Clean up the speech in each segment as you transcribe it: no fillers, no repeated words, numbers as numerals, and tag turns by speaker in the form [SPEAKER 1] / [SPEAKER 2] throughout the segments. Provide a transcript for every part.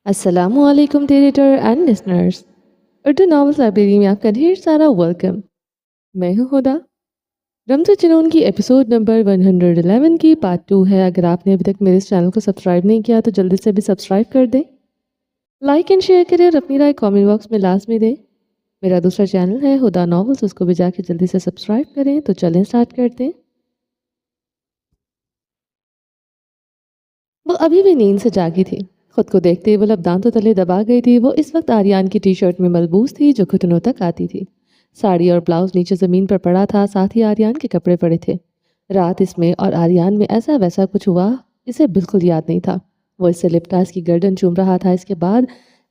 [SPEAKER 1] السلام علیکم editor and listeners, Urdu novels library میں آپ کا ڈھیر سارا ویلکم۔ میں ہوں ہدا۔ رمز جنون کی ایپیسوڈ نمبر 111 کی پارٹ 2 ہے۔ اگر آپ نے ابھی تک میرے اس چینل کو سبسکرائب نہیں کیا تو جلدی سے بھی سبسکرائب کر دیں، لائک اینڈ شیئر کریں اور اپنی رائے کامنٹ باکس میں لازمی دیں۔ میرا دوسرا چینل ہے ہدا ناولس، اس کو بھی جا کے جلدی سے سبسکرائب کریں۔ تو چلیں سٹارٹ کرتے ہیں۔ وہ ابھی بھی نیند سے جاگی تھی، خود کو دیکھتے ہی وہ لب دانتوں تلے دبا گئی تھی۔ وہ اس وقت آریان کی ٹی شرٹ میں ملبوس تھی جو گھٹنوں تک آتی تھی۔ ساڑی اور بلاؤز نیچے زمین پر پڑا تھا، ساتھ ہی آریان کے کپڑے پڑے تھے۔ رات اس میں اور آریان میں ایسا ویسا کچھ ہوا اسے بالکل یاد نہیں تھا۔ وہ اس سے لپٹا اس کی گردن چوم رہا تھا، اس کے بعد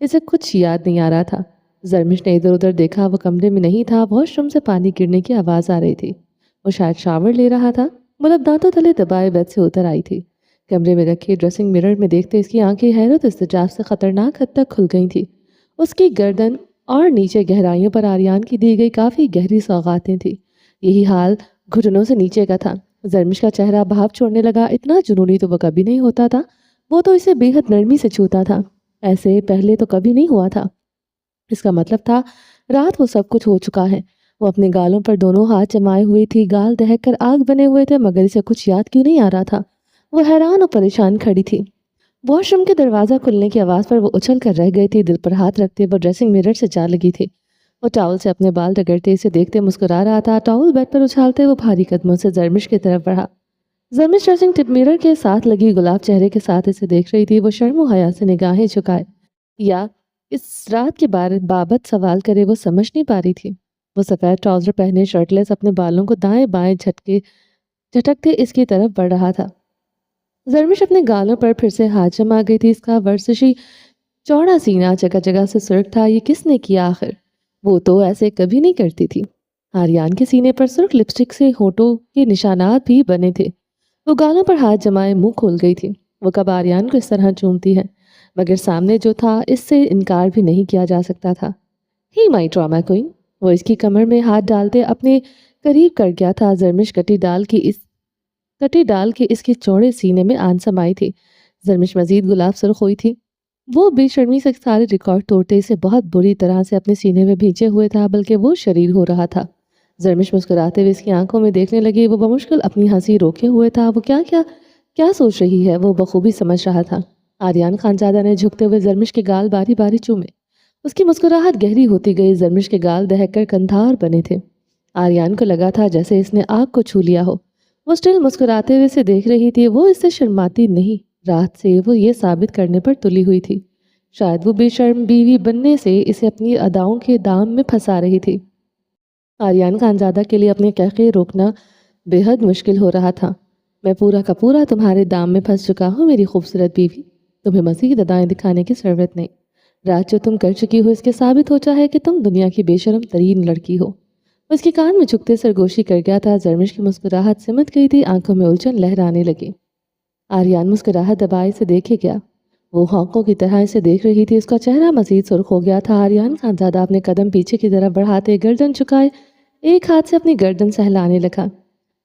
[SPEAKER 1] اسے کچھ یاد نہیں آ رہا تھا۔ زرمش نے ادھر ادھر دیکھا، وہ کمرے میں نہیں تھا۔ واش روم سے پانی گرنے کی آواز آ رہی تھی، وہ شاید شاور لے رہا تھا۔ وہ لب دانتوں تلے دبائے بیڈ سے اتر آئی تھی۔ کمرے میں رکھے ڈریسنگ مرر میں دیکھتے اس کی آنکھیں حیرت استعجاب سے خطرناک حد تک کھل گئی تھیں۔ اس کی گردن اور نیچے گہرائیوں پر آریان کی دی گئی کافی گہری سوغاتیں تھیں۔ یہی حال گھٹنوں سے نیچے کا تھا۔ زرمش کا چہرہ بھاپ چھوڑنے لگا۔ اتنا جنونی تو وہ کبھی نہیں ہوتا تھا، وہ تو اسے بے حد نرمی سے چھوتا تھا، ایسے پہلے تو کبھی نہیں ہوا تھا۔ اس کا مطلب تھا رات وہ سب کچھ ہو چکا ہے۔ وہ اپنے گالوں پر دونوں ہاتھ جمائے ہوئی تھی، گال دہک کر آگ بنے ہوئے تھے، مگر اسے کچھ یاد کیوں نہیں آ رہا تھا۔ وہ حیران اور پریشان کھڑی تھی۔ واش روم کے دروازہ کھلنے کی آواز پر وہ اچھل کر رہ گئی تھی۔ دل پر ہاتھ رکھتے وہ ڈریسنگ مرر سے جا لگی تھی۔ وہ ٹاول سے اپنے بال رگڑتے اسے دیکھتے مسکرا رہا تھا۔ ٹاول بیڈ پر اچھالتے وہ بھاری قدموں سے زرمش کی طرف بڑھا۔ زرمش ڈریسنگ ٹپ مرر کے ساتھ لگی گلاب چہرے کے ساتھ اسے دیکھ رہی تھی۔ وہ شرم و حیا سے نگاہیں جھکائے یا اس رات کے بابت سوال کرے وہ سمجھ نہیں پا رہی تھی۔ وہ سفید ٹراؤزر پہنے شرٹ لیس اپنے بالوں کو دائیں بائیں جھٹکتے اس کی طرف بڑھ رہا تھا۔ زرمش اپنے گالوں پر پھر سے ہاتھ جما گئی تھی۔ اس کا ورزشی چوڑا سینہ جگہ جگہ سے سرخ تھا۔ یہ کس نے کیا آخر؟ وہ تو ایسے کبھی نہیں کرتی تھی۔ آریان کے سینے پر سرخ لپسٹک سے ہونٹوں کے نشانات بھی بنے تھے۔ وہ گالوں پر ہاتھ جمائے منہ کھول گئی تھی۔ وہ کب آریان کو اس طرح چومتی ہے، مگر سامنے جو تھا اس سے انکار بھی نہیں کیا جا سکتا تھا۔ ہی مائی ڈراما کوئن، وہ اس کی کمر میں ہاتھ ڈالتے اپنے قریب کر گیا تھا۔ زرمش کٹی ڈال کے اس کے چوڑے سینے میں آن سمائی تھی۔ زرمش مزید گلاب سرخ ہوئی تھی۔ وہ بے شرمی سے سارے ریکارڈ توڑتے اسے بہت بری طرح سے اپنے سینے میں بھینچے ہوئے تھا، بلکہ وہ شریر ہو رہا تھا۔ زرمش مسکراتے ہوئے اس کی آنکھوں میں دیکھنے لگی۔ وہ بمشکل اپنی ہنسی روکے ہوئے تھا۔ وہ کیا سوچ رہی ہے وہ بخوبی سمجھ رہا تھا۔ آریان خانزادہ نے جھکتے ہوئے زرمش کے گال باری باری چومے۔ اس کی مسکراہٹ گہری ہوتی گئی۔ زرمش کے گال دہک کر کندھار بنے تھے۔ آریان کو لگا تھا جیسے اس نے آگ کو چھو لیا ہو۔ وہ اسٹل مسکراتے ہوئے اسے دیکھ رہی تھی۔ وہ اس سے شرماتی نہیں، رات سے وہ یہ ثابت کرنے پر تلی ہوئی تھی۔ شاید وہ بے شرم بیوی بننے سے اسے اپنی اداؤں کے دام میں پھنسا رہی تھی۔ آریان خانزادہ کے لیے اپنے قہقہے روکنا بے حد مشکل ہو رہا تھا۔ میں پورا کا پورا تمہارے دام میں پھنس چکا ہوں میری خوبصورت بیوی، تمہیں مزید ادائیں دکھانے کی ضرورت نہیں۔ رات جو تم کر چکی ہو اس کے ثابت ہو چاہے کہ تم دنیا کی بے شرم ترین لڑکی ہو۔ اس کے کان میں جھکتے سرگوشی کر گیا تھا۔ زرمش کی مسکراہٹ سمٹ گئی تھی، آنکھوں میں الجھن لہرانے لگی۔ آریان مسکراہٹ دبائے سے دیکھے گیا۔ وہ ہانکوں کی طرح اسے دیکھ رہی تھی۔ اس کا چہرہ مزید سرخ ہو گیا تھا۔ آریان خانزادہ اپنے قدم پیچھے کی طرف بڑھاتے گردن جھکائے ایک ہاتھ سے اپنی گردن سہلانے لگا۔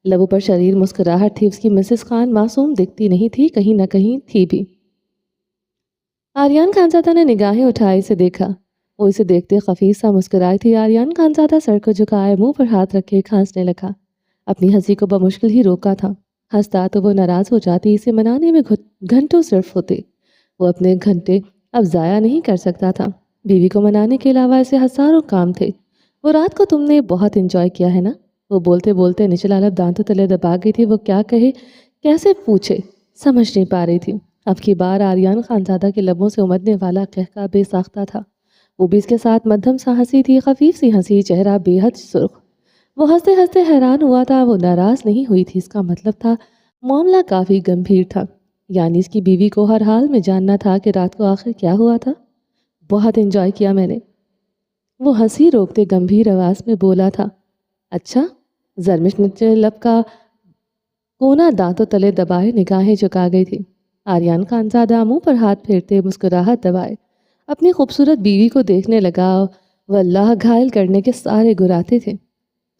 [SPEAKER 1] لبوں پر شریر مسکراہٹ تھی۔ اس کی مسز خان معصوم دکھتی نہیں تھی، کہیں نہ کہیں تھی بھی۔ آریان خانزادہ نے نگاہیں اٹھائے اسے دیکھا۔ وہ اسے دیکھتے خفیف سا مسکرائی تھی۔ آریان خانزادہ سر کو جھکائے منہ پر ہاتھ رکھے کھانسنے لگا۔ اپنی ہنسی کو بمشکل ہی روکا تھا، ہنستا تو وہ ناراض ہو جاتی، اسے منانے میں گھنٹوں صرف ہوتے۔ وہ اپنے گھنٹے اب ضائع نہیں کر سکتا تھا۔ بیوی کو منانے کے علاوہ اسے ہزاروں کام تھے۔ وہ رات کو تم نے بہت انجوائے کیا ہے نا؟ وہ بولتے بولتے نچلا لب دانتوں تلے دبا گئی تھی۔ وہ کیا کہے، کیسے پوچھے، سمجھ نہیں پا رہی تھی۔ اب کی بار آریان خانزادہ کے لبوں سے امدنے والا قہقہ بے ساختہ تھا۔ وہ بھی اس کے ساتھ مدھم سا ہنسی تھی، خفیف سی ہنسی، چہرہ بے حد سرخ۔ وہ ہنستے ہنستے حیران ہوا تھا۔ وہ ناراض نہیں ہوئی تھی، اس کا مطلب تھا معاملہ کافی گمبھیر تھا۔ یعنی اس کی بیوی کو ہر حال میں جاننا تھا کہ رات کو آخر کیا ہوا تھا۔ بہت انجوائے کیا میں نے، وہ ہنسی روکتے گمبھیر آواز میں بولا تھا۔ اچھا؟ زرمش نے لب کا کونا دانتوں تلے دبائے نگاہیں جھکا گئی تھی۔ آریان خانزادہ منہ پر ہاتھ پھیرتے مسکراہٹ دبائے اپنی خوبصورت بیوی کو دیکھنے لگا۔ واللہ گھائل کرنے کے سارے گراتے تھے۔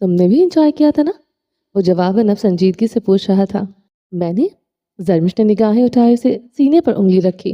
[SPEAKER 1] تم نے بھی انجوائے کیا تھا نا؟ وہ جواب نب سنجیدگی سے پوچھ رہا تھا۔ میں نے؟ زرمش نے نگاہیں اٹھائے اسے سینے پر انگلی رکھی۔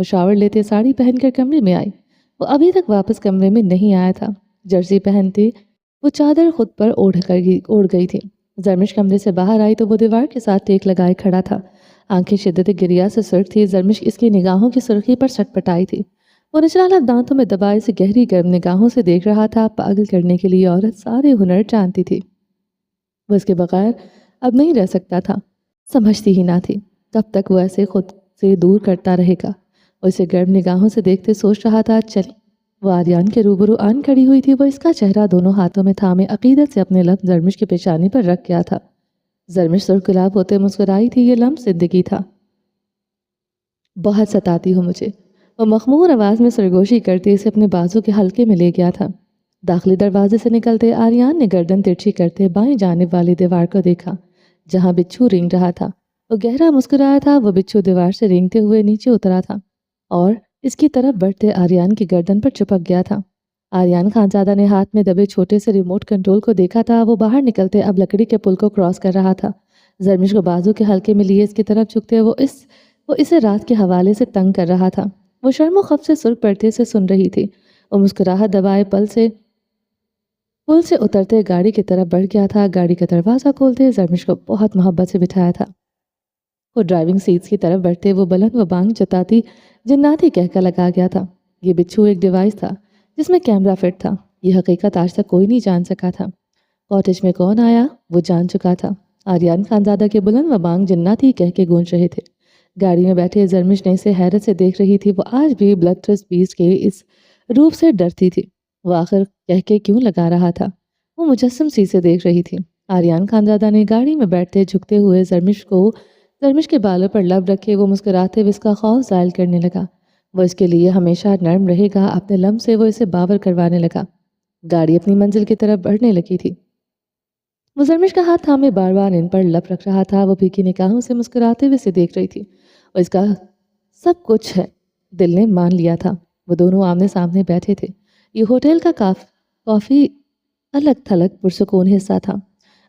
[SPEAKER 1] وہ شاور لیتے ساڑی پہن کر کمرے میں آئی۔ وہ ابھی تک واپس کمرے میں نہیں آیا تھا۔ جرسی پہنتے وہ چادر خود پر اوڑھ گئی تھی۔ زرمش کمرے سے باہر آئی تو وہ دیوار کے ساتھ ٹیک لگائے کھڑا تھا۔ آنکھیں شدت گریا سے سرخ تھی۔ زرمش اس کی نگاہوں کی سرخی پر سٹ پٹائی تھی۔ وہ نچلا دانتوں میں دبائے سے گہری گرم نگاہوں سے دیکھ رہا تھا۔ پاگل کرنے کے لیے عورت سارے ہنر جانتی تھی۔ وہ اس کے بغیر اب نہیں رہ سکتا تھا۔ سمجھتی ہی نہ تھی کب تک وہ ایسے خود سے دور کرتا رہے گا۔ وہ اسے گرم نگاہوں سے دیکھتے سوچ رہا تھا چلیں۔ وہ آریان کے روبرو آن کھڑی ہوئی تھی۔ وہ اس کا چہرہ دونوں ہاتھوں میں تھامے عقیدت سے اپنے لب زرمش کی پیشانی پر رکھ گیا تھا۔ زرمش سرخ گلاب ہوتے مسکرائی تھی۔ یہ لمح زندگی تھا۔ بہت ستاتی ہو مجھے، وہ مخمور آواز میں سرگوشی کرتے اسے اپنے بازو کے حلقے میں لے گیا تھا۔ داخلی دروازے سے نکلتے آریان نے گردن ترچھی کرتے بائیں جانب والی دیوار کو دیکھا جہاں بچھو رینگ رہا تھا۔ وہ گہرا مسکرایا تھا۔ وہ بچھو دیوار سے رینگتے ہوئے نیچے اترا تھا اور اس کی طرف بڑھتے آریان کی گردن پر چپک گیا تھا۔ آریان خانزادہ نے ہاتھ میں دبے چھوٹے سے ریموٹ کنٹرول کو دیکھا تھا۔ وہ باہر نکلتے اب لکڑی کے پل کو کراس کر رہا تھا۔ زرمش کو بازو کے حلقے میں لیے اس کی طرف جھکتے وہ اسے رات کے حوالے سے تنگ کر رہا تھا۔ وہ شرم و خف سے سرخ پردے سے سن رہی تھی۔ وہ مسکراہٹ دبائے پل سے اترتے گاڑی کی طرف بڑھ گیا تھا۔ گاڑی کا دروازہ کھولتے زرمش کو بہت محبت سے بٹھایا تھا۔ وہ ڈرائیونگ سیٹس کی طرف بڑھتے وہ بلند و بانگ جتاتی جناتی کہہ کر لگا گیا تھا۔ یہ بچھو ایک ڈیوائس تھا جس میں کیمرہ فٹ تھا۔ یہ حقیقت آج تک کوئی نہیں جان سکا تھا۔ کاٹیج میں کون آیا وہ جان چکا تھا۔ آریان خانزادہ کے بلند و بانگ جناتی کہہ کے گونج رہے تھے۔ گاڑی میں بیٹھے زرمش نے اسے حیرت سے دیکھ رہی تھی۔ وہ آج بھی بلڈتھرسٹ بیسٹ کے اس روپ سے ڈرتی تھی۔ وہ آخر کہہ کے کیوں لگا رہا تھا؟ وہ مجسم سی سے دیکھ رہی تھی۔ آریان خانزادہ نے گاڑی میں بیٹھتے جھکتے ہوئے زرمش کے بالوں پر لب رکھے وہ مسکراتے ہوئے اس کا خوف زائل کرنے لگا۔ وہ اس کے لیے ہمیشہ نرم رہے گا۔ اپنے لمح سے وہ اسے باور کروانے لگا۔ گاڑی اپنی منزل کی طرف بڑھنے لگی تھی۔ وہ زرمش کا ہاتھ تھامے بار بار ان پر لب رکھ رہا تھا۔ وہ پھیکی نگاہوں سے مسکراتے ہوئے اسے دیکھ رہی تھی۔ وہ اس کا سب کچھ ہے دل نے مان لیا تھا۔ وہ دونوں آمنے سامنے بیٹھے تھے۔ یہ ہوٹل کا کافی الگ تھلگ پرسکون حصہ تھا۔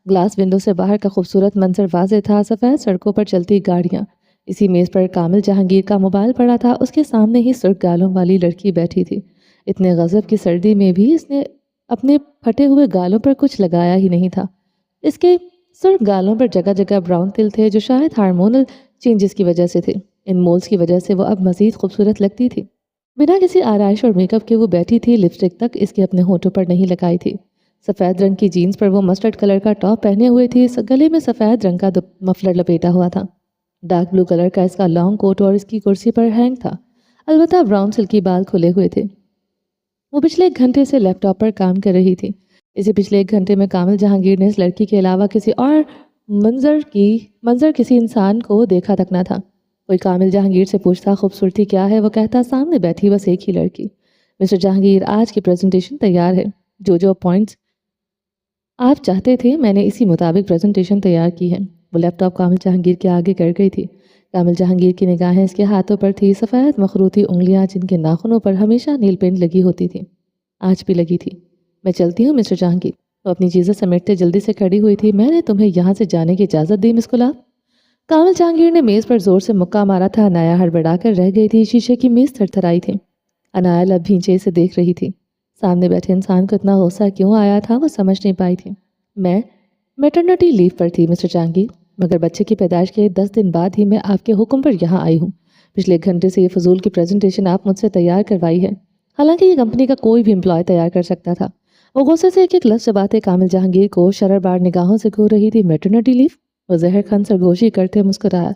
[SPEAKER 1] گلاس ونڈو سے باہر کا خوبصورت منظر واضح تھا۔ سفید سڑکوں پر چلتی گاڑیاں۔ اسی میز پر کامل جہانگیر کا موبائل پڑا تھا۔ اس کے سامنے ہی سرخ گالوں والی لڑکی بیٹھی تھی۔ اتنے غضب کی سردی میں بھی اس نے اپنے پھٹے ہوئے گالوں پر کچھ لگایا ہی نہیں تھا۔ اس کے سرخ گالوں پر جگہ جگہ براؤن تل تھے جو شاید ہارمونل چینجز کی وجہ سے تھے۔ ان مولز کی وجہ سے وہ اب مزید خوبصورت لگتی تھی۔ بنا کسی آرائش اور میک اپ کے وہ بیٹھی تھی۔ لپسٹک تک اس کے اپنے ہونٹوں پر نہیں لگائی تھی۔ سفید رنگ کی جینز پر وہ مسٹرڈ کلر کا ٹاپ پہنے ہوئے تھی۔ گلے میں سفید رنگ کا مفلر لپیٹا ہوا تھا۔ ڈارک بلو کلر کا اس کا لانگ کوٹ اور اس کی کرسی پر ہینگ تھا۔ البتہ براؤن سلکی بال کھلے ہوئے تھے۔ وہ پچھلے 1 گھنٹے سے لیپ ٹاپ پر کام کر رہی تھی۔ اسی پچھلے 1 گھنٹے میں کامل جہانگیر نے اس لڑکی کے علاوہ کسی اور منظر کسی انسان کو دیکھا تک نہ تھا۔ کوئی کامل جہانگیر سے پوچھتا خوبصورتی کیا ہے، وہ کہتا سامنے بیٹھی بس ایک ہی لڑکی۔ مسٹر جہانگیر آج کی پریزنٹیشن تیار ہے۔ جو پوائنٹس آپ چاہتے تھے میں نے اسی مطابق پریزنٹیشن تیار کی ہے۔ وہ لیپ ٹاپ کامل جہانگیر کے آگے کر گئی تھی۔ کامل جہانگیر کی نگاہیں اس کے ہاتھوں پر تھی۔ سفید مخروطی انگلیاں جن کے ناخنوں پر ہمیشہ نیل پینٹ لگی ہوتی تھی آج بھی لگی تھی۔ میں چلتی ہوں مسٹر جہانگیر۔ وہ اپنی چیزیں سمیٹتے جلدی سے کھڑی ہوئی تھی۔ میں نے تمہیں یہاں سے جانے کی اجازت دی مس گلاب؟ کامل جہانگیر نے میز پر زور سے مکہ مارا تھا۔ انایا ہڑبڑا کر رہ گئی تھی۔ شیشے کی میز تھرتھرائی تھی۔ انایا لب بھینچے سے دیکھ رہی تھی۔ سامنے بیٹھے انسان کو اتنا غصہ کیوں آیا تھا وہ سمجھ نہیں پائی تھی۔ میں میٹرنٹی لیو پر تھی مسٹر جہانگیر، مگر بچے کی پیدائش کے 10 دن بعد ہی میں آپ کے حکم پر یہاں آئی ہوں۔ پچھلے 1 گھنٹے سے یہ فضول کی پریزنٹیشن آپ مجھ سے تیار کروائی ہے، حالانکہ یہ کمپنی کا کوئی بھی امپلائی تیار کر سکتا تھا۔ وہ غصے سے ایک لفظ چباتے کامل جہانگیر کو شرر بار نگاہوں سے گھور رہی تھی۔ میٹرنٹی لیو؟ وہ زہر خان سرگوشی کرتے مسکرایا۔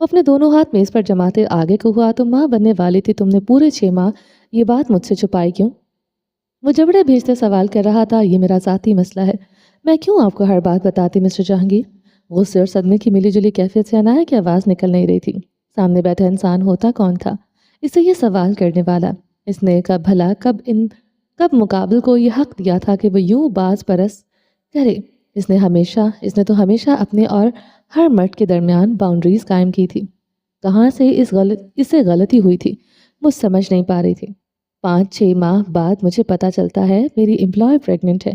[SPEAKER 1] وہ اپنے دونوں ہاتھ میز پر جماتے آگے کو ہوا، تم ماں بننے والی تھی، تم نے پورے 6 ماہ یہ بات مجھ سے چھپائی کیوں؟ وہ جبڑے بھیجتے سوال کر رہا تھا۔ یہ میرا ذاتی مسئلہ ہے، میں کیوں آپ کو ہر بات بتاتی مسٹر جہانگیر؟ غصے اور صدمے کی ملی جلی کیفیت سے انایا کی آواز نکل نہیں رہی تھی۔ سامنے بیٹھا انسان ہوتا کون تھا اسے یہ سوال کرنے والا؟ اس نے کب مقابل کو یہ حق دیا تھا کہ وہ یوں باز پرس کرے؟ اس نے تو ہمیشہ اپنے اور ہر مرد کے درمیان باؤنڈریز قائم کی تھی۔ کہاں سے اسے غلطی ہوئی تھی وہ سمجھ نہیں پا رہی تھی۔ 5-6 ماہ بعد مجھے پتا چلتا ہے میری امپلائی پریگننٹ ہے۔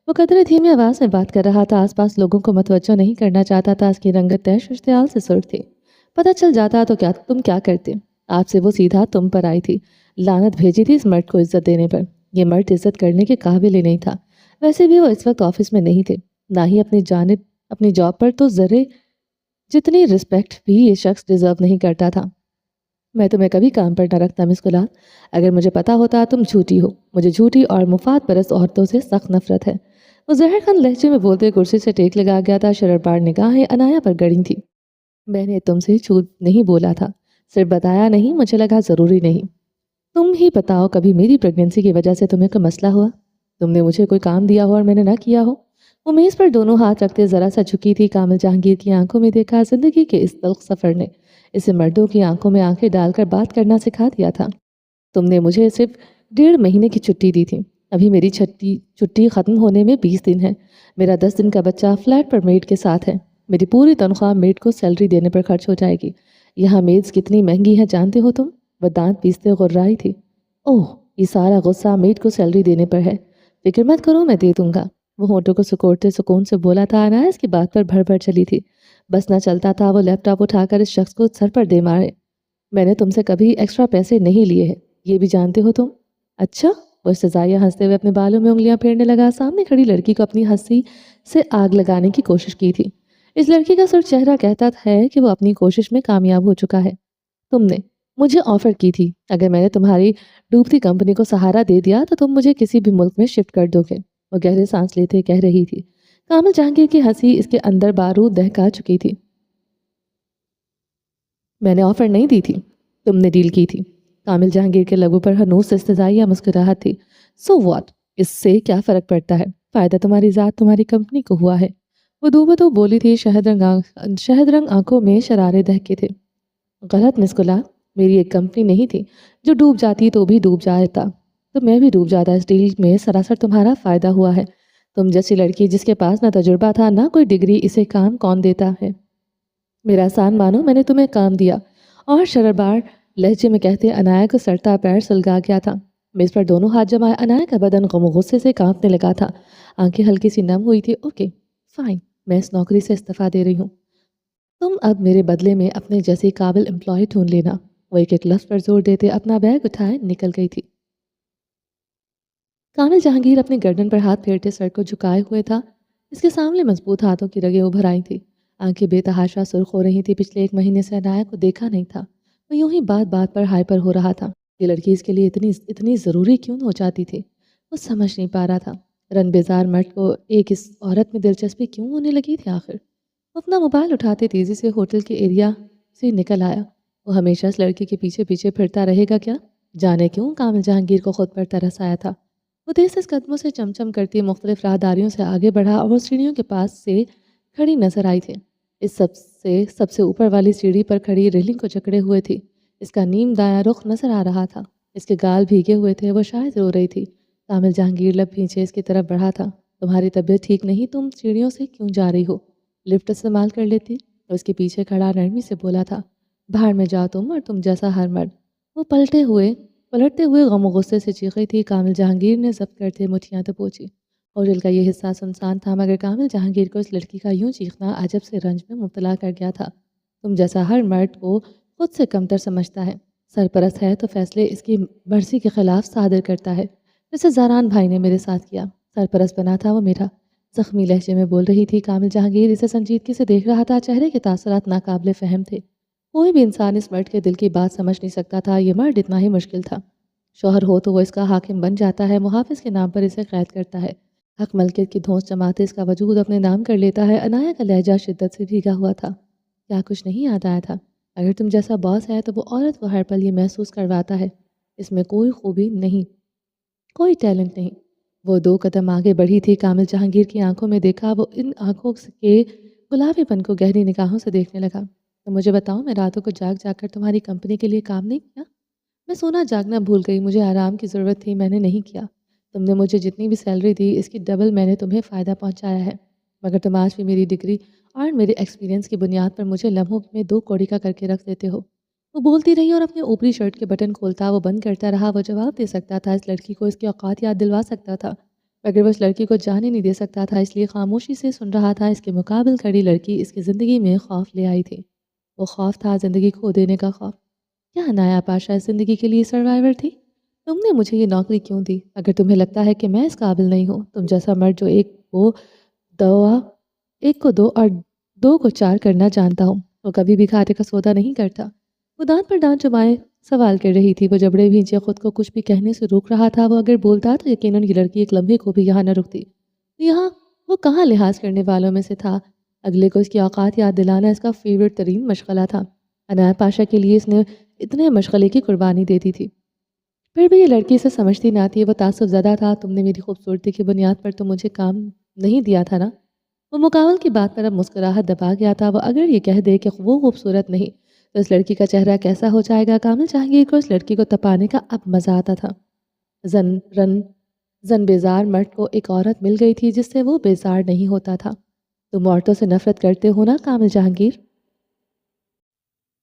[SPEAKER 1] وہ قدرے دھیمی آواز میں بات کر رہا تھا، آس پاس لوگوں کو متوجہ نہیں کرنا چاہتا تھا۔ اس کی رنگت تیش اشتعال سے سرخ تھی۔ پتہ چل جاتا تو تم کیا کرتے؟ آپ سے وہ سیدھا تم پر آئی تھی، لعنت بھیجی تھی اس مرد کو عزت دینے پر۔ یہ مرد عزت کرنے کے قابل ہی نہیں تھا۔ ویسے بھی وہ اس وقت آفس میں نہیں تھے، نہ ہی اپنی جاب پر، تو ذرے جتنی رسپیکٹ بھی یہ شخص ڈیزرو نہیں کرتا تھا۔ میں تمہیں کبھی کام پر نہ رکھتا مس گلال، اگر مجھے پتا ہوتا تم جھوٹی ہو۔ مجھے جھوٹی اور مفاد پرست عورتوں سے سخت نفرت ہے۔ وہ زہر خان لہجے میں بولتے کرسی سے ٹیک لگا گیا تھا، شررپار نگاہیں عنایا پر گڑی تھی۔ میں نے تم سے جھوٹ نہیں بولا تھا، صرف بتایا نہیں، مجھے لگا ضروری نہیں۔ تم ہی بتاؤ، کبھی میری پریگننسی کی وجہ سے تمہیں کوئی مسئلہ ہوا؟ تم نے مجھے کوئی کام دیا ہو اور میں نے نہ کیا ہو؟ وہ میز پر دونوں ہاتھ رکھتے ذرا سا جھکی تھی۔ کامل جہانگیر کی آنکھوں میں دیکھا زندگی کے اس تلخ سفر نے اسے مردوں کی آنکھوں میں آنکھیں ڈال کر بات کرنا سکھا دیا تھا۔ تم نے مجھے صرف 1.5 مہینے کی چھٹی دی تھی، ابھی میری چھٹی ختم ہونے میں 20 دن ہے۔ میرا 10 دن کا بچہ فلیٹ پر میڈ کے ساتھ ہے۔ میری پوری تنخواہ میڈ کو سیلری دینے پر خرچ ہو جائے گی۔ یہاں میڈز کتنی مہنگی ہیں جانتے ہو تم؟ وہ دانت پیستے غرائی تھی۔ اوہ، یہ سارا غصہ میڈ کو سیلری دینے پر ہے۔ فکر مت کرو، میں دے دوں گا۔ وہ ہونٹوں کو سکوڑتے سکون سے بولا تھا۔ عنایا اس کی بات پر بھر بھر چلی تھی، بس نہ چلتا تھا وہ لیپ ٹاپ اٹھا کر اس شخص کو سر پر دے مارے۔ میں نے تم سے کبھی ایکسٹرا پیسے نہیں لیے ہیں، یہ بھی جانتے ہو تم۔ اچھا؟ وہ استزائیہ ہنستے ہوئے اپنے بالوں میں انگلیاں پھیرنے لگا۔ سامنے کھڑی لڑکی کو اپنی ہنسی سے آگ لگانے کی کوشش کی تھی۔ اس لڑکی کا سرخ چہرہ کہتا ہے کہ وہ اپنی کوشش میں کامیاب ہو چکا ہے۔ تم نے مجھے آفر کی تھی، اگر میں نے تمہاری ڈوبتی کمپنی کو سہارا دے دیا تو تم مجھے کسی بھی ملک میں شفٹ کر دو گے۔ وہ گہرے سانس لیتے کہہ رہی تھی۔ کامل جہانگیر کی ہنسی اس کے اندر بارود دہکا چکی تھی۔ میں نے آفر نہیں دی تھی، تم نے ڈیل کی تھی۔ کامل جہانگیر کے لبوں پر ہنوز استزائیہ مسکراہٹ تھی۔ So what? اس سے کیا فرق پڑتا ہے؟ فائدہ تمہاری ذات تمہاری کمپنی کو ہوا ہے۔ وہ دو بدو بولی تھی، شہد رنگ آنکھوں میں شرارے دہکے تھے۔ غلط مس گلال، میری ایک کمپنی نہیں تھی، جو ڈوب جاتی تو بھی ڈوب جاتا تو میں بھی ڈوب جاتا۔ اس ڈیل میں سراسر تمہارا فائدہ ہوا ہے۔ تم جیسی لڑکی جس کے پاس نہ تجربہ تھا نہ کوئی ڈگری، اسے کام کون دیتا ہے؟ میرا احسان مانو، میں نے تمہیں کام دیا۔ اور شرربار لہجے میں کہتے عنایا کو سڑتا پیر سلگا گیا تھا۔ میز پر دونوں ہاتھ جمائے عنایا کا بدن غم و غصے سے کانپنے لگا تھا، آنکھیں ہلکی سی نم ہوئی تھی۔ اوکے فائن، میں اس نوکری سے استعفیٰ دے رہی ہوں۔ تم اب میرے بدلے میں اپنے جیسی قابل امپلائی ڈھونڈ لینا۔ وہ ایک لفظ پر زور دیتے اپنا بیگ اٹھائے نکل گئی تھی۔ کامل جہانگیر اپنے گردن پر ہاتھ پھیرتے سر کو جھکائے ہوئے تھا۔ اس کے سامنے مضبوط ہاتھوں کی رگیں ابھر آئی تھی، آنکھیں بے تحاشا سرخ ہو رہی تھی۔ پچھلے 1 مہینے سے عنایا کو دیکھا نہیں تھا، وہ یوں ہی بات بات پر ہائپر ہو رہا تھا۔ یہ لڑکی اس کے لیے اتنی ضروری کیوں ہو جاتی تھی؟ وہ سمجھ نہیں پا رہا تھا۔ رن بیزار مرد کو ایک اس عورت میں دلچسپی کیوں ہونے لگی تھی آخر؟ وہ اپنا موبائل اٹھاتے تیزی سے ہوٹل کے ایریا سے نکل آیا۔ وہ ہمیشہ اس لڑکی کے پیچھے پیچھے پھرتا رہے گا کیا؟ جانے کیوں کامل جہانگیر کو خود پر ترس آیا تھا۔ وہ تیز قدموں سے چمچم کرتی مختلف راہداریوں سے آگے بڑھا اور وہ سیڑھیوں کے پاس سے کھڑی نظر آئی تھی۔ اس سب سے اوپر والی سیڑھی پر کھڑی ریلنگ کو جکڑے ہوئے تھی۔ اس کا نیم دایاں رخ نظر آ رہا تھا، اس کے گال بھیگے ہوئے تھے، وہ شاید رو رہی تھی۔ کامل جہانگیر لب کھینچے اس کی طرف بڑھا تھا۔ تمہاری طبیعت ٹھیک نہیں، تم سیڑھیوں سے کیوں جا رہی ہو؟ لفٹ استعمال کر لیتی۔ اس کے پیچھے کھڑا نرمی سے بولا تھا۔ باہر میں جاؤ تم اور تم جیسا ہر مرد۔ وہ پلٹتے ہوئے غم و غصے سے چیخی تھی۔ کامل جہانگیر نے ضبط کرتے مٹھیاں تو پوچھی۔ ہوٹل کا یہ حصہ سنسان تھا، مگر کامل جہانگیر کو اس لڑکی کا یوں چیخنا عجب سے رنج میں مبتلا کر گیا تھا۔ تم جیسا ہر مرد کو خود سے کمتر سمجھتا ہے، سرپرست ہے تو فیصلے اس کی مرضی کے خلاف صادر کرتا ہے، جیسے زاران بھائی نے میرے ساتھ کیا۔ سرپرست بنا تھا وہ میرا۔ زخمی لہجے میں بول رہی تھی کامل جہانگیر اسے سنجیدگی سے دیکھ رہا تھا۔ چہرے کے تاثرات ناقابل فہم تھے۔ کوئی بھی انسان اس مرد کے دل کی بات سمجھ نہیں سکتا تھا، یہ مرد اتنا ہی مشکل تھا۔ شوہر ہو تو وہ اس کا حاکم بن جاتا ہے، محافظ کے نام پر اسے قید کرتا ہے، حق ملکیت کی دھونس جماتے اس کا وجود اپنے نام کر لیتا ہے۔ عنایا کا لہجہ شدت سے بھیگا ہوا تھا۔ کیا کچھ نہیں یاد آیا تھا؟ اگر تم جیسا باس ہے تو وہ عورت کو ہر پل یہ محسوس کرواتا ہے اس میں کوئی خوبی نہیں، کوئی ٹیلنٹ نہیں۔ وہ 2 قدم آگے بڑھی تھی۔ کامل جہانگیر کی آنکھوں میں دیکھا، وہ ان آنکھوں کے گلابی پن کو گہری نگاہوں سے دیکھنے لگا۔ تو مجھے بتاؤ، میں راتوں کو جاگ جاگ کر تمہاری کمپنی کے لیے کام نہیں کیا؟ میں سونا جاگنا بھول گئی، مجھے آرام کی ضرورت تھی، میں نے نہیں کیا۔ تم نے مجھے جتنی بھی سیلری دی اس کی ڈبل میں نے تمہیں فائدہ پہنچایا ہے، مگر تم آج بھی میری ڈگری اور میرے ایکسپیرینس کی بنیاد پر مجھے لمحوں میں 2 کوڑی کا کر کے رکھ دیتے ہو۔ وہ بولتی رہی اور اپنے اوپری شرٹ کے بٹن کھولتا وہ بند کرتا رہا۔ وہ جواب دے سکتا تھا، اس لڑکی کو اس کی اوقات یاد دلوا سکتا تھا، مگر وہ اس لڑکی کو جانے نہیں دے سکتا تھا، اس لیے خاموشی سے سن رہا تھا۔ اس کے مقابل کھڑی لڑکی اس کی زندگی میں خوف لے آئی تھی۔ وہ خوف تھا زندگی کھو دینے کا خوف۔ کیا عنایا پاشا اس زندگی کے لیے سروائیور تھی؟ تم نے مجھے یہ نوکری کیوں دی؟ اگر تمہیں لگتا ہے کہ میں اس قابل نہیں ہوں، تم جیسا مرد جو دوا ایک کو دو اور دو کو چار کرنا جانتا ہوں، وہ کبھی بھی گھاٹے کا سودا نہیں کرتا۔ وہ دانت پر دانت جمائے سوال کر رہی تھی، وہ جبڑے بھینچے خود کو کچھ بھی کہنے سے روک رہا تھا۔ وہ اگر بولتا تو یقیناً یہ لڑکی ایک لمحے کو بھی یہاں نہ رکتی۔ یہاں وہ کہاں لحاظ کرنے والوں میں سے تھا؟ اگلے کو اس کی اوقات یاد دلانا اس کا فیورٹ ترین مشغلہ تھا۔ عنایت پاشا کے لیے اس نے اتنے مشغلے کی قربانی دیتی تھی، پھر بھی یہ لڑکی اسے سمجھتی نہ تھی۔ وہ تعصب زدہ تھا۔ تم نے میری خوبصورتی کی بنیاد پر تو مجھے کام نہیں دیا تھا نا؟ وہ مقابل کی بات پر اب مسکراہٹ دبا گیا تھا۔ وہ اگر یہ کہہ دے کہ وہ خوبصورت نہیں تو اس لڑکی کا چہرہ کیسا ہو جائے گا؟ کامل جہانگیر کو اس لڑکی کو تپانے کا اب مزہ آتا تھا۔ زن بیزار مرد کو ایک عورت مل گئی تھی جس سے وہ بیزار نہیں ہوتا تھا۔ تم عورتوں سے نفرت کرتے ہو نا کامل جہانگیر؟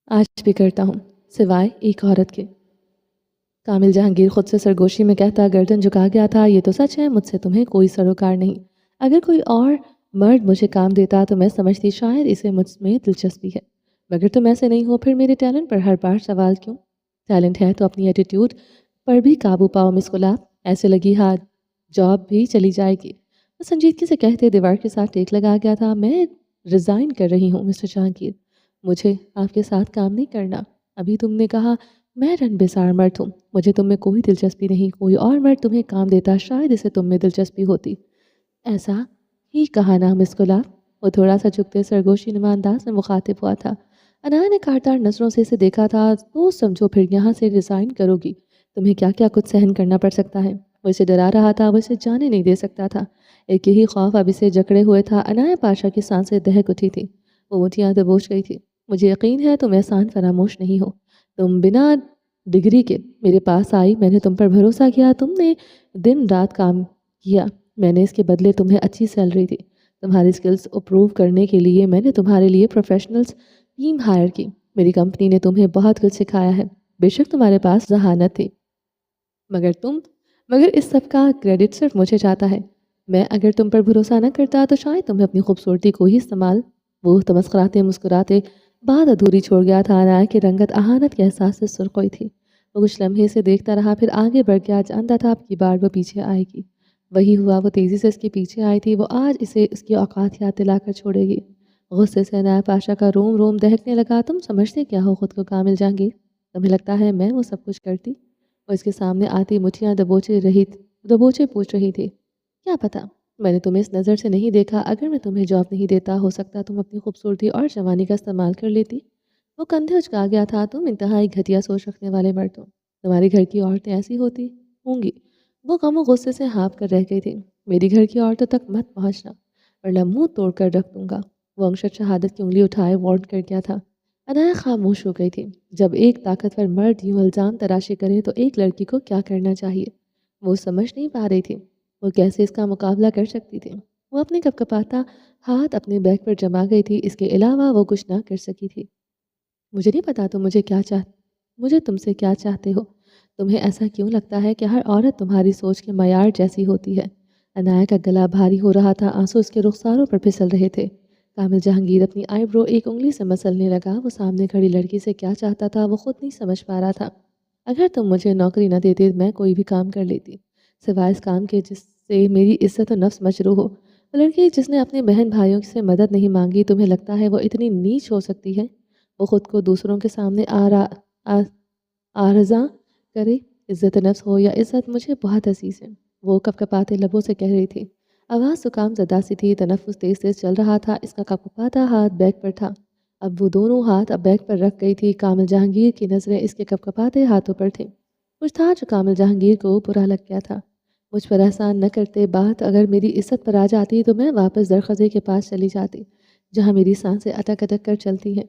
[SPEAKER 1] آج بھی کرتا ہوں، سوائے ایک عورت کے۔ کامل جہانگیر خود سے سرگوشی میں کہتا گردن جھکا گیا تھا۔ یہ تو سچ ہے، مجھ سے تمہیں کوئی سروکار نہیں۔ اگر کوئی اور مرد مجھے کام دیتا تو میں سمجھتی شاید اسے مجھ میں دلچسپی ہے، مگر تم ایسے نہیں ہو۔ پھر میرے ٹیلنٹ پر ہر بار سوال کیوں؟ ٹیلنٹ ہے تو اپنی ایٹیٹیوڈ پر بھی قابو پاؤ مس گلاب، ایسے لگی ہاتھ جاب بھی چلی جائے گی۔ وہ سنجیدگی سے کہتے دیوار کے ساتھ ٹیک لگا گیا تھا۔ میں ریزائن کر رہی ہوں مسٹر جہانگیر، مجھے آپ کے ساتھ کام نہیں کرنا۔ ابھی تم نے کہا میں رن بیزار مرد ہوں، مجھے تم میں کوئی دلچسپی نہیں۔ کوئی اور مرد تمہیں کام دیتا، شاید اسے تم میں دلچسپی ہوتی۔ ایسا ہی کہا نا مس گلاب؟ وہ تھوڑا سا جھکتے سرگوشی نما انداز میں مخاطب ہوا تھا۔ انایا نے کاٹدار نظروں سے اسے دیکھا تھا۔ تو سمجھو پھر یہاں سے ریزائن کرو گی؟ تمہیں کیا کیا کچھ سہن کرنا پڑ سکتا ہے؟ وہ اسے ڈرا رہا تھا، وہ اسے جانے نہیں دے سکتا تھا۔ ایک یہی خوف اب اسے جکڑے ہوئے تھا۔ انایا پاشا کی سانسیں دہک اٹھی تھی، وہ مٹھیاں دبوچ گئی تھی۔ مجھے یقین ہے تم احسان فراموش نہیں ہو۔ تم بنا ڈگری کے میرے پاس آئی، میں نے تم پر بھروسہ کیا، تم نے دن رات کام کیا، میں نے اس کے بدلے تمہیں اچھی سیلری دی۔ تمہاری سکلز اپروو کرنے کے لیے میں نے تمہارے لیے پروفیشنلز ٹیم ہائر کی۔ میری کمپنی نے تمہیں بہت کچھ سکھایا ہے۔ بے شک تمہارے پاس ذہانت تھی، مگر اس سب کا کریڈٹ صرف مجھے جاتا ہے۔ میں اگر تم پر بھروسہ نہ کرتا تو شاید تمہیں اپنی خوبصورتی کو ہی استعمال۔ وہ تمسکراتے مسکراتے بات ادھوری چھوڑ گیا تھا۔ انایا کی رنگت اہانت کے احساس سے سرخ ہوئی تھی۔ وہ کچھ لمحے سے دیکھتا رہا، پھر آگے بڑھ گیا، جانتا تھا اب کی بار وہ پیچھے آئے گی۔ وہی ہوا، وہ تیزی سے اس کے پیچھے آئی تھی۔ وہ آج اسے اس کی اوقات یاد دلا کر چھوڑے گی۔ غصے سے عنایت پاشا کا روم روم دہکنے لگا۔ تم سمجھتے کیا ہو خود کو کامل جہانگیر؟ تمہیں لگتا ہے میں وہ سب کچھ کرتی؟ وہ اس کے سامنے آتی مٹھیاں دبوچے پوچھ رہی تھی۔ کیا پتا، میں نے تمہیں اس نظر سے نہیں دیکھا۔ اگر میں تمہیں جاب نہیں دیتا، ہو سکتا تم اپنی خوبصورتی اور جوانی کا استعمال کر لیتی۔ وہ کندھے اچکا گیا تھا۔ تم انتہائی گھٹیا سوچ رکھنے والے مرد ہو۔ تمہاری گھر کی عورتیں ایسی ہوتی ہوں گی۔ وہ غم و غصے سے ہانپ کر رہ گئی تھی۔ میری گھر کی عورتوں تک مت پہنچنا ورنہ منہ توڑ کر رکھ دوں گا۔ وہ انگشت شہادت کی انگلی اٹھائے وارن کر گیا تھا۔ انایا خاموش ہو گئی تھی۔ جب ایک طاقتور مرد یوں الزام تراشی کرے تو ایک لڑکی کو کیا کرنا چاہیے؟ وہ سمجھ نہیں پا رہی تھی، وہ کیسے اس کا مقابلہ کر سکتی تھی۔ وہ اپنے کپکپاتا ہاتھ اپنے بیگ پر جما گئی تھی، اس کے علاوہ وہ کچھ نہ کر سکی تھی۔ مجھے نہیں پتا تم مجھے تم سے کیا چاہتے ہو۔ تمہیں ایسا کیوں لگتا ہے کہ ہر عورت تمہاری سوچ کے معیار جیسی ہوتی ہے؟ انایا کا گلا بھاری ہو رہا تھا، آنسو اس کے رخساروں پر پھسل رہے تھے۔ کامل جہانگیر اپنی آئی برو ایک انگلی سے مسلنے لگا۔ وہ سامنے کھڑی لڑکی سے کیا چاہتا تھا وہ خود نہیں سمجھ پا رہا تھا۔ اگر تم مجھے نوکری نہ دیتے میں کوئی بھی کام کر لیتی، سوائے اس کام کے جس سے میری عزت و نفس مجروح ہو۔ وہ لڑکی جس نے اپنے بہن بھائیوں سے مدد نہیں مانگی، تمہیں لگتا ہے وہ اتنی نیچ ہو سکتی ہے؟ وہ خود کو دوسروں کے سامنے آرزاں کرے، عزت نفس ہو یا عزت مجھے بہت عزیز ہے۔ وہ کپکپاتے لبوں سے کہہ رہی تھی، آواز زکام زدہ سی تھی، تنفس تیز تیز چل رہا تھا۔ اس کا کپکپاتا ہاتھ بیگ پر تھا، اب وہ دونوں ہاتھ اب بیگ پر رکھ گئی تھی۔ کامل جہانگیر کی نظریں اس کے کپکپاتے ہاتھوں پر تھیں۔ کچھ تھا جو کامل جہانگیر کو برا لگ گیا تھا۔ مجھ پر احسان نہ کرتے، بات اگر میری عزت پر آ جاتی تو میں واپس درخزے کے پاس چلی جاتی جہاں میری سانسیں اٹک اٹک کر چلتی ہیں۔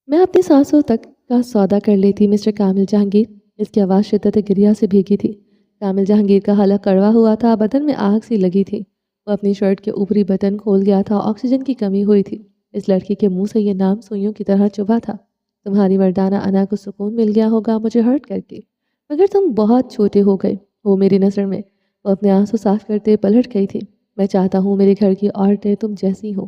[SPEAKER 1] میں اپنی سانسوں تک کا سودا کر لیتی مسٹر کامل جہانگیر۔ اس کی آواز شدت گریہ سے بھیگی تھی۔ کامل جہانگیر کا حلق کڑوا ہوا تھا، بدن میں آگ سی لگی تھی۔ وہ اپنی شرٹ کے اوپری بٹن کھول گیا تھا، آکسیجن کی کمی ہوئی تھی۔ اس لڑکی کے منہ سے یہ نام سوئیوں کی طرح چبھا تھا۔ تمہاری مردانہ انا کو سکون مل گیا ہوگا مجھے ہرٹ کر کے، مگر تم بہت چھوٹے ہو گئے ہو میری نظر میں۔ وہ اپنے آنسو صاف کرتے پلٹ گئی تھی۔ میں چاہتا ہوں میرے گھر کی عورتیں تم جیسی ہوں۔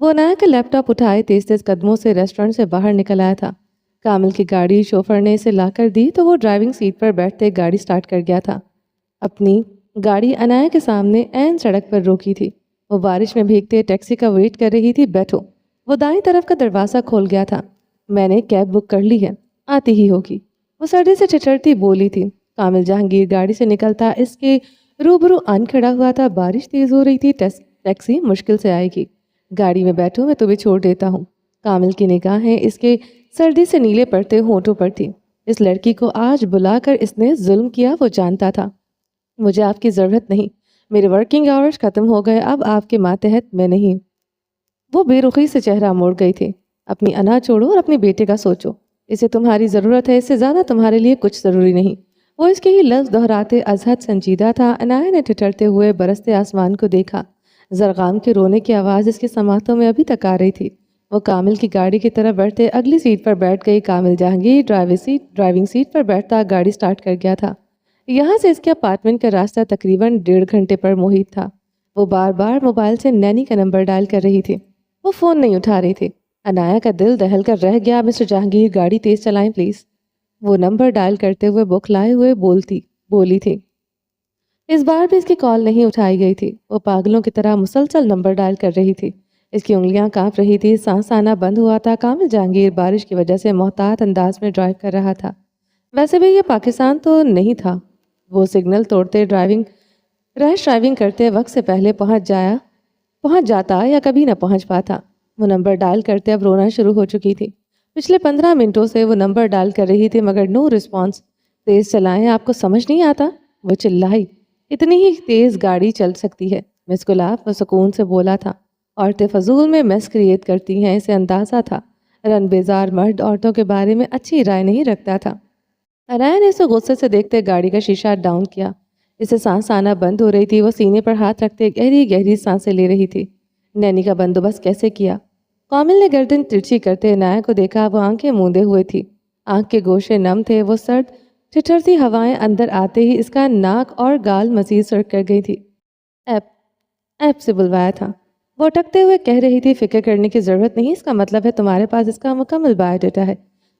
[SPEAKER 1] وہ عنایا کا لیپ ٹاپ اٹھائے تیز تیز قدموں سے ریسٹورنٹ سے باہر نکل آیا تھا۔ کامل کی گاڑی شوفر نے اسے لا کر دی تو وہ ڈرائیونگ سیٹ پر بیٹھتے گاڑی سٹارٹ کر گیا تھا۔ اپنی گاڑی عنایا کے سامنے عین سڑک پر روکی تھی۔ وہ بارش میں بھیگتے ٹیکسی کا ویٹ کر رہی تھی۔ بیٹھو۔ وہ دائیں طرف کا دروازہ کھول گیا تھا۔ میں نے کیب بک کر لی ہے، آتی ہی ہوگی، وہ سردی سے ٹھٹھرتی بولی تھی۔ کامل جہانگیر گاڑی سے نکلتا اس کے روبرو آن کھڑا ہوا تھا۔ بارش تیز ہو رہی تھی، ٹیکسی مشکل سے آئے گی۔ گاڑی میں بیٹھو، میں تمہیں چھوڑ دیتا ہوں۔ کامل کی نگاہیں اس کے سردی سے نیلے پڑتے ہونٹوں پر تھی۔ اس لڑکی کو آج بلا کر اس نے ظلم کیا وہ جانتا تھا۔ مجھے آپ کی ضرورت نہیں، میرے ورکنگ آورز ختم ہو گئے، اب آپ کے ماتحت میں نہیں۔ وہ بے رخی سے چہرہ موڑ گئی تھی۔ اپنی انا چھوڑو اور اپنے بیٹے کا سوچو، اسے تمہاری ضرورت ہے، اس سے زیادہ تمہارے لیے کچھ ضروری نہیں۔ وہ اس کے ہی لفظ دہراتے ازحد سنجیدہ تھا۔ عنایا نے ٹھٹھرتے ہوئے برستے آسمان کو دیکھا۔ زرغام کے رونے کی آواز اس کے سماعتوں میں ابھی تک آ رہی تھی۔ وہ کامل کی گاڑی کی طرف بڑھتے اگلی سیٹ پر بیٹھ گئی۔ کامل جہانگیر ڈرائیونگ سیٹ پر بیٹھتا گاڑی سٹارٹ کر گیا تھا۔ یہاں سے اس کے اپارٹمنٹ کا راستہ تقریباً 1.5 گھنٹے پر محیط تھا۔ وہ بار بار موبائل سے نینی کا نمبر ڈائل کر رہی تھی۔ وہ فون نہیں اٹھا رہی تھی۔ عنایا کا دل دہل کر رہ گیا۔ مسٹر جہانگیر گاڑی تیز چلائیں پلیز۔ وہ نمبر ڈائل کرتے ہوئے بوکھلائے ہوئے بولی تھی۔ اس بار بھی اس کی کال نہیں اٹھائی گئی تھی۔ وہ پاگلوں کی طرح مسلسل نمبر ڈائل کر رہی تھی۔ اس کی انگلیاں کانپ رہی تھی، سانس آنا بند ہوا تھا۔ کامل جہانگیر بارش کی وجہ سے محتاط انداز میں ڈرائیو کر رہا تھا۔ ویسے بھی یہ پاکستان تو نہیں تھا۔ وہ سگنل توڑتے ریش ڈرائیونگ کرتے وقت سے پہلے پہنچ جاتا یا کبھی نہ پہنچ پاتا۔ وہ نمبر ڈائل کرتے اب رونا شروع ہو چکی تھی۔ پچھلے 15 منٹوں سے وہ نمبر ڈائل کر رہی تھی مگر نو رسپانس۔ تیز چلائیں، آپ کو سمجھ نہیں آتا؟ وہ چلائی۔ اتنی ہی تیز گاڑی چل سکتی ہے مس گلاب، وہ سکون سے بولا تھا۔ عورتیں فضول میں میس کریٹ کرتی ہیں، اسے اندازہ تھا۔ رن بیزار مرد عورتوں کے بارے میں اچھی رائے نہیں رکھتا تھا۔ عنایا نے اسے غصے سے دیکھتے گاڑی کا شیشہ ڈاؤن کیا۔ اسے سانس آنا بند ہو رہی تھی۔ وہ سینے پر ہاتھ رکھتے گہری گہری سانسیں لے رہی تھی۔ نینی کا بندوبست کیسے کیا؟ کامل نے گردن ترچھی کرتے عنایا کو دیکھا۔ وہ آنکھیں موندے ہوئے تھی، آنکھ کے گوشے نم تھے۔ وہ سرد ٹھٹھرتی ہوائیں اندر آتے ہی اس کا ناک اور گال مزید سرخ کر گئی تھی۔ ایپ سے بلوایا تھا، وہ اٹکتے ہوئے کہہ رہی تھی۔ فکر کرنے کی ضرورت نہیں، اس کا مطلب ہے تمہارے پاس اس کا مکمل بایو ڈیٹا ہے۔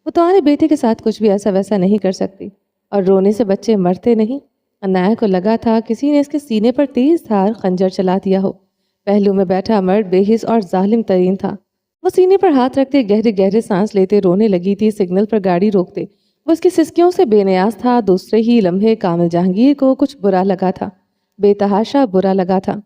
[SPEAKER 1] وہ تمہارے بیٹے کے ساتھ کچھ بھی ایسا ویسا نہیں کر سکتی، اور رونے سے بچے مرتے نہیں۔ عنایا کو لگا تھا کسی نے اس کے سینے پر تیز دھار خنجر چلا دیا ہو۔ پہلو میں بیٹھا مرد بے حس اور ظالم ترین تھا۔ وہ سینے پر ہاتھ رکھتے گہرے گہرے سانس لیتے رونے لگی تھی۔ سگنل پر گاڑی روکتے وہ اس کی سسکیوں سے بے نیاز تھا۔ دوسرے ہی لمحے کامل جہانگیر کو کچھ برا لگا تھا، بے تحاشا برا لگا تھا۔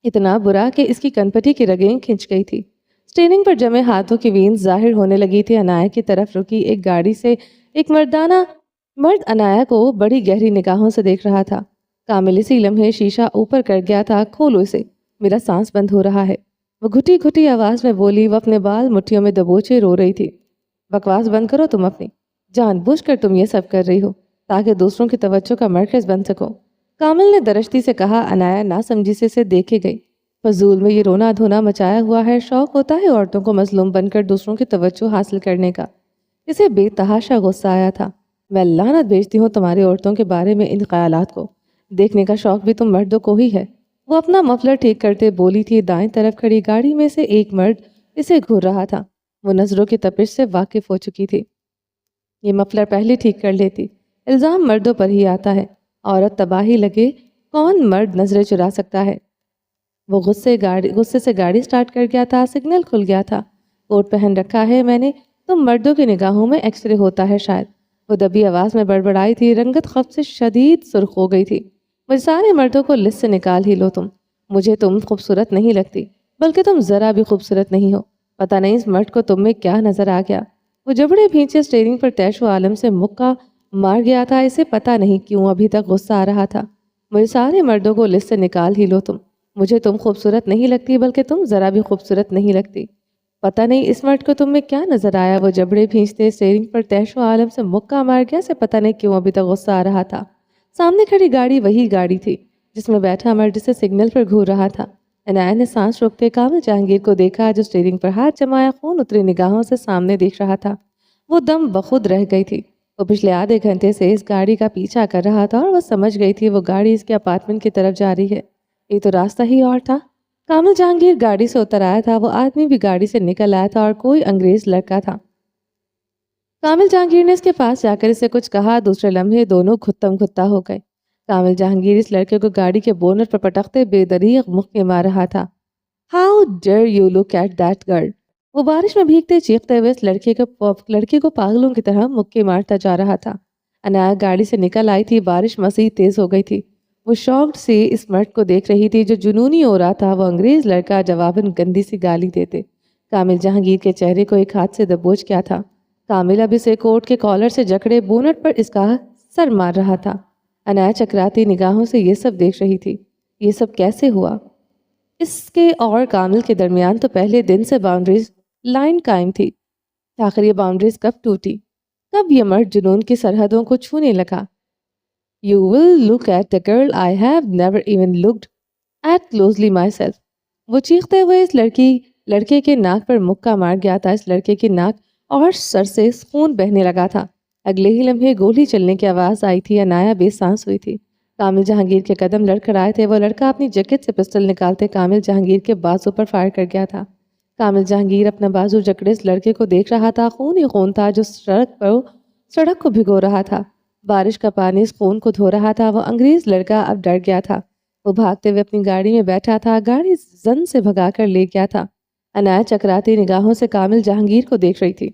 [SPEAKER 1] اتنا برا کہ اس کی کنپٹی کی رگیں کھنچ گئی تھی۔ اسٹیئرنگ پر جمے ہاتھوں کی وینز ظاہر ہونے لگی تھی۔ عنایا کی طرف رکی ایک گاڑی سے ایک مرد عنایا کو بڑی گہری نگاہوں سے دیکھ رہا تھا۔ کامل اسی لمحے شیشہ اوپر کر گیا تھا۔ کھولو اسے، میرا سانس بند ہو رہا ہے، وہ گھٹی گھٹی آواز میں بولی۔ وہ اپنے بال مٹھیوں میں دبوچے رو رہی تھی۔ بکواس بند کرو تم اپنی، جان بوجھ کر تم یہ سب کر رہی ہو تاکہ دوسروں کی توجہ کا مرکز بن سکو، کامل نے درشتی سے کہا۔ عنایا ناسمجھی سے اسے دیکھے گئی۔ فضول میں یہ رونا دھونا مچایا ہوا ہے، شوق ہوتا ہے عورتوں کو مظلوم بن کر دوسروں کی توجہ حاصل کرنے کا۔ اسے بے تحاشا غصہ آیا تھا۔ میں لعنت بھیجتی ہوں تمہاری عورتوں کے بارے میں ان خیالات کو، دیکھنے کا شوق بھی تم مردوں کو ہی ہے۔ وہ اپنا مفلر ٹھیک کرتے بولی تھی۔ دائیں طرف کھڑی گاڑی میں سے ایک مرد اسے گھور رہا تھا۔ وہ نظروں کی تپش سے واقف ہو چکی تھی۔ یہ مفلر پہلے ٹھیک کر لیتی، الزام مردوں پر ہی آتا ہے، عورت تباہی لگے کون مرد نظریں چرا سکتا ہے۔ وہ غصے سے گاڑی سٹارٹ کر گیا تھا۔ سگنل کھل گیا تھا۔ کوٹ پہن رکھا ہے میں نے، تم مردوں کی نگاہوں میں ایکس رے ہوتا ہے شاید، وہ دبی آواز میں بڑبڑائی تھی۔ رنگت خفت سے شدید سرخ ہو گئی تھی۔ مجھے سارے مردوں کو لسٹ سے نکال ہی لو تم، مجھے تم خوبصورت نہیں لگتی، بلکہ تم ذرا بھی خوبصورت نہیں ہو۔ پتہ نہیں اس مرد کو تم میں کیا نظر آ گیا۔ وہ جبڑے بھینچے اسٹیئرنگ پر تیش و عالم سے مکہ مار گیا تھا۔ اسے پتہ نہیں کیوں ابھی تک غصہ آ رہا تھا۔ مجھے سارے مردوں کو لسٹ سے نکال ہی لو تم، مجھے تم خوبصورت نہیں لگتی، بلکہ تم ذرا بھی خوبصورت نہیں لگتی۔ پتہ نہیں اس مرد کو تم میں کیا نظر آیا۔ وہ جبڑے بھینچتے اسٹیئرنگ پر تیش و عالم سے مکہ مار گیا۔ اسے پتہ نہیں کیوں ابھی تک غصہ آ رہا تھا۔ سامنے کھڑی گاڑی وہی گاڑی تھی جس میں بیٹھا مرد اسے سگنل پر گھور رہا تھا۔ عنایا نے سانس روکتے کامل جہانگیر کو دیکھا جو اسٹیئرنگ پر ہاتھ جمایا خون اتری نگاہوں سے سامنے دیکھ رہا تھا۔ وہ دم بخود رہ گئی تھی۔ وہ پچھلے آدھے گھنٹے سے اس گاڑی کا پیچھا کر رہا تھا اور وہ سمجھ گئی تھی وہ گاڑی اس کے اپارٹمنٹ کی طرف جا رہی ہے۔ یہ تو راستہ ہی اور تھا۔ کامل جہانگیر گاڑی سے اتر آیا تھا، وہ آدمی بھی گاڑی سے نکل آیا تھا اور کوئی انگریز لڑکا تھا۔ کامل جہانگیر نے اس کے پاس جا کر اسے کچھ کہا، دوسرے لمحے دونوں کھتم کھتا ہو گئے۔ کامل جہانگیر اس لڑکے کو گاڑی کے بونٹ پر پٹکتے بے دریغ مکے مار رہا تھا۔ How dare you look at that girl! وہ بارش میں بھیگتے چیختے ہوئے اس لڑکے کو پاگلوں کی طرح مکے مارتا جا رہا تھا۔ عنایا گاڑی سے نکل آئی تھی، بارش مزید تیز ہو گئی تھی۔ وہ شوقڈ سے اس مرد کو دیکھ رہی تھی جو جنونی ہو رہا تھا۔ وہ انگریز لڑکا جواباً گندی سی گالی دیتے۔ کامل جہانگیر کے چہرے کو ایک ہاتھ سے دبوچ کیا تھا۔ کامل اب اسے کوٹ کے کالر سے جکڑے بونٹ پر اس کا سر مار رہا تھا۔ عنایا چکراتی نگاہوں سے یہ سب دیکھ رہی تھی۔ یہ سب کیسے ہوا؟ اس کے اور کامل کے درمیان تو پہلے دن سے باؤنڈریز لائن قائم تھی۔ آخر یہ باؤنڈریز کب ٹوٹی؟ کب یہ مرد جنون کی سرحدوں کو چھونے لگا؟ You will look at the girl I have never even looked at closely myself. وہ چیختے ہوئے اس لڑکے کے ناک پر مکہ مار گیا تھا۔ اس لڑکے کی ناک اور سر سے خون بہنے لگا تھا۔ اگلے ہی لمحے گولی چلنے کی آواز آئی تھی۔ عنایا بے سانس ہوئی تھی۔ کامل جہانگیر کے قدم لڑکھڑ آئے تھے۔ وہ لڑکا اپنی جیکٹ سے پسٹل نکالتے کامل جہانگیر کے بازو پر فائر کر گیا تھا۔ کامل جہانگیر اپنا بازو جکڑے اس لڑکے کو دیکھ رہا تھا۔ خون ہی خون تھا جو سڑک کو بھگو رہا تھا۔ بارش کا پانی اس خون کو دھو رہا تھا۔ وہ انگریز لڑکا اب ڈر گیا تھا۔ وہ بھاگتے ہوئے اپنی گاڑی میں بیٹھا تھا۔ گاڑی زن سے بھگا کر لے گیا تھا۔ عنایا چکراتی نگاہوں سے کامل جہانگیر کو دیکھ رہی تھی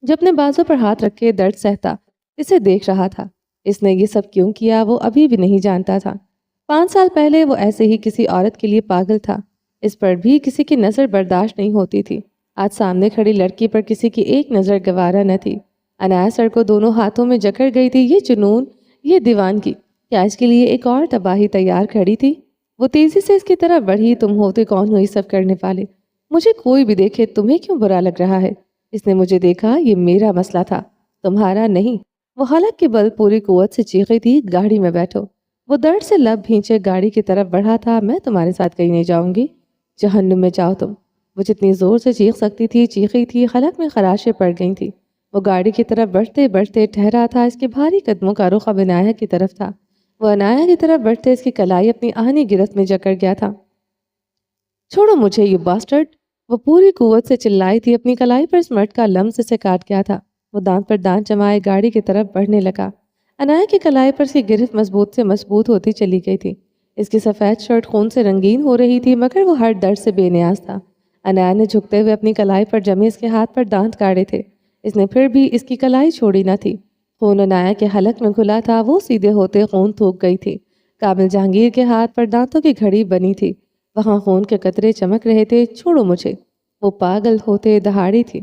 [SPEAKER 1] جو اپنے بازو پر ہاتھ رکھ کے درد سہتا اسے دیکھ رہا تھا۔ اس نے یہ سب کیوں کیا وہ ابھی بھی نہیں جانتا تھا۔ 5 سال پہلے وہ ایسے ہی کسی عورت کے لیے پاگل تھا۔ اس پر بھی کسی کی نظر برداشت نہیں ہوتی تھی۔ آج سامنے کھڑی لڑکی پر کسی کی ایک نظر گوارا نہ تھی۔ عنایا سر کو دونوں ہاتھوں میں جکڑ گئی تھی۔ یہ جنون، یہ دیوانگی، کیا اس کے لیے ایک اور تباہی تیار کھڑی تھی؟ وہ تیزی سے اس کی طرف بڑھی۔ تم ہوتے کون ہو یہ سب کرنے والے؟ مجھے کوئی بھی دیکھے تمہیں کیوں برا لگ رہا ہے؟ اس نے مجھے دیکھا، یہ میرا مسئلہ تھا، تمہارا نہیں۔ وہ حلق کے بل پوری قوت سے چیخی تھی، گاڑی میں بیٹھو۔ وہ درد سے لب بھینچے گاڑی کی طرف بڑھا تھا۔ میں تمہارے ساتھ کہیں نہیں جاؤں گی، جہنم میں جاؤ تم۔ وہ جتنی زور سے چیخ سکتی تھی چیخی تھی، حلق میں خراشیں پڑ گئی تھی۔ وہ گاڑی کی طرف بڑھتے بڑھتے ٹھہرا تھا۔ اس کے بھاری قدموں کا رخ اب عنایا کی طرف تھا۔ وہ عنایا کی طرف بڑھتے اس کی کلائی اپنی آہنی گرفت میں جکڑ گیا تھا۔ چھوڑو مجھے یو باسٹرڈ! وہ پوری قوت سے چلائی تھی۔ اپنی کلائی پر اس مرد کا لمس سے کاٹ گیا تھا۔ وہ دانت پر دانت جمائے گاڑی کی طرف بڑھنے لگا۔ عنایا کی کلائی پر اس کی گرفت مضبوط سے مضبوط ہوتی چلی گئی تھی۔ اس کی سفید شرٹ خون سے رنگین ہو رہی تھی مگر وہ ہر درد سے بے نیاز تھا۔ عنایا نے جھکتے ہوئے اپنی کلائی پر جمے اس کے ہاتھ پر دانت کاڑے تھے۔ اس نے پھر بھی اس کی کلائی چھوڑی نہ تھی۔ خون عنایا کے حلق میں گھلا تھا۔ وہ سیدھے ہوتے خون تھوک گئی تھی۔ کامل جہانگیر کے ہاتھ پر دانتوں کی گھڑی بنی تھی، وہاں خون کے قطرے چمک رہے تھے۔ چھوڑو مجھے! وہ پاگل ہوتے دہاڑی تھی۔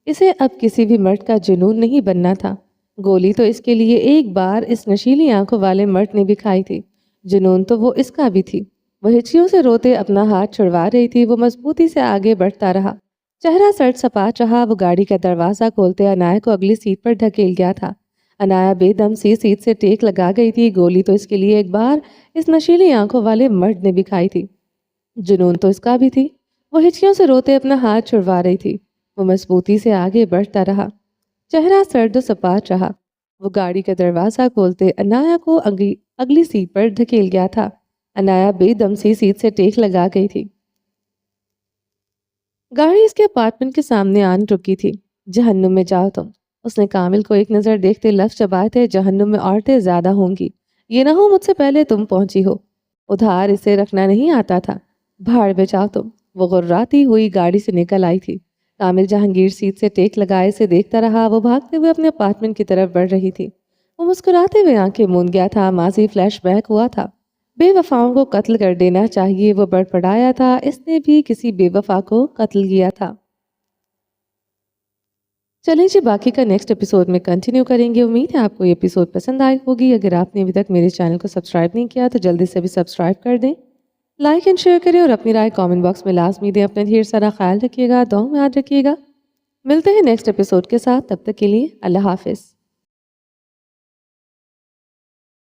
[SPEAKER 1] اسے اب کسی بھی مرد کا جنون نہیں بننا تھا۔ گولی تو اس کے لیے ایک بار اس نشیلی آنکھوں والے مرد نے بھی کھائی تھی، جنون تو وہ اس کا بھی تھی۔ وہ ہچکیوں سے روتے اپنا ہاتھ چھڑوا رہی تھی۔ وہ مضبوطی سے آگے بڑھتا رہا، چہرہ سرد سپاٹ رہا۔ وہ گاڑی کا دروازہ کھولتے عنایا کو اگلی سیٹ پر دھکیل گیا تھا۔ عنایا بے دم سی سیٹ سے ٹیک لگا گئی تھی۔ گولی تو اس کے لیے ایک بار اس نشیلی آنکھوں والے مرد نے بھی کھائی تھی، جنون تو اس کا بھی تھی۔ وہ ہچکیوں سے روتے اپنا ہاتھ چھڑوا رہی تھی۔ وہ مضبوطی سے آگے بڑھتا رہا، چہرہ سرد و سپاٹ رہا۔ وہ گاڑی کا دروازہ کھولتے عنایا کو اگلی سیٹ پر دھکیل گیا تھا۔ عنایا بے دم سی سیٹ سے ٹیک لگا گئی تھی۔ گاڑی اس کے اپارٹمنٹ کے سامنے آن رکی تھی۔ جہنم میں جاؤ تم! اس نے کامل کو ایک نظر دیکھتے لفظ چبائے تھے۔ جہنم میں عورتیں زیادہ ہوں گی، یہ نہ ہو مجھ سے پہلے تم پہنچی ہو۔ ادھار اسے رکھنا نہیں آتا تھا۔ بھاڑ میں جاؤ تم! وہ غراتی ہوئی گاڑی سے نکل آئی تھی۔ کامل جہانگیر سیٹ سے ٹیک لگائے سے دیکھتا رہا۔ وہ بھاگتے ہوئے اپنے اپارٹمنٹ کی طرف بڑھ رہی تھی۔ وہ مسکراتے ہوئے آنکھیں موند گیا تھا۔ ماضی فلیش بیک ہوا تھا۔ بے وفاؤں کو قتل کر دینا چاہیے، وہ بڑبڑایا تھا۔ اس نے بھی کسی بے وفا کو قتل کیا تھا۔ چلیں جی، باقی کا نیکسٹ ایپیسوڈ میں کنٹینیو کریں گے۔ امید ہے آپ کو یہ ایپیسوڈ پسند آئی ہوگی۔ اگر آپ نے ابھی تک میرے چینل کو سبسکرائب نہیں کیا تو جلدی سے بھی سبسکرائب کر دیں، لائک اینڈ شیئر کریں اور اپنی رائے کامنٹ باکس میں لازمی دیں۔ اپنا ڈھیر سارا خیال رکھیے گا، دعاؤں میں یاد رکھیے گا۔ ملتے ہیں نیکسٹ ایپیسوڈ کے ساتھ، تب تک کے لیے اللہ حافظ۔